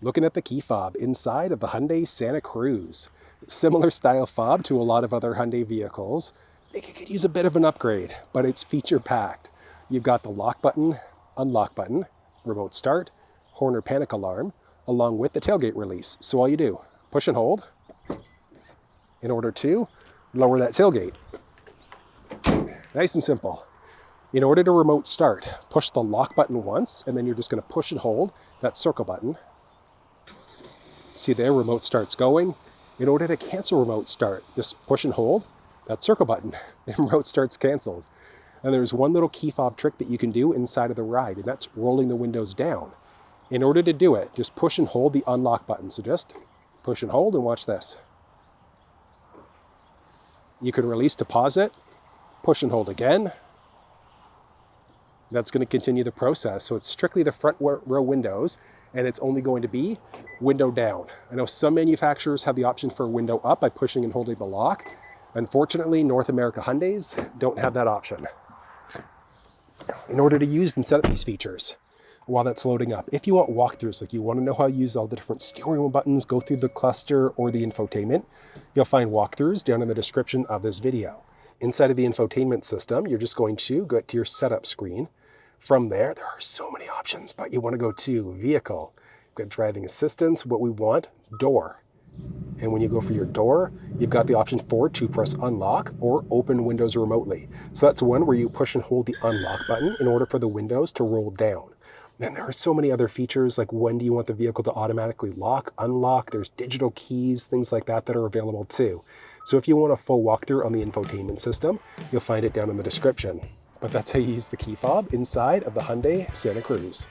Looking at the key fob inside of the Hyundai Santa Cruz. Similar style fob to a lot of other Hyundai vehicles. It could use a bit of an upgrade, but it's feature packed. You've got the lock button, unlock button, remote start, horn or panic alarm, along with the tailgate release. So all you do, push and hold in order to lower that tailgate. Nice and simple. In order to remote start, push the lock button once, and then you're just going to push and hold that circle button. See there, remote start's going. In order to cancel remote start, just push and hold that circle button, and remote starts cancels. And there's one little key fob trick that you can do inside of the ride, and that's rolling the windows down. In order to do it, just push and hold the unlock button. So just push and hold and watch this. You can release to pause it, push and hold again. That's going to continue the process. So it's strictly the front row windows, and it's only going to be window down. I know some manufacturers have the option for window up by pushing and holding the lock. Unfortunately, North America Hyundais don't have that option. In order to use and set up these features, while that's loading up, if you want walkthroughs, like you want to know how to use all the different steering wheel buttons, go through the cluster or the infotainment, you'll find walkthroughs down in the description of this video. Inside of the infotainment system, you're just going to go to your setup screen. From there are so many options, but you want to go to vehicle, you've got driving assistance, what we want, door. And when you go for your door, you've got the option to press unlock or open windows remotely. So that's one where you push and hold the unlock button in order for the windows to roll down. And there are so many other features, like when do you want the vehicle to automatically lock, unlock, there's digital keys, things like that are available too. So if you want a full walkthrough on the infotainment system, you'll find it down in the description. But that's how you use the key fob inside of the Hyundai Santa Cruz.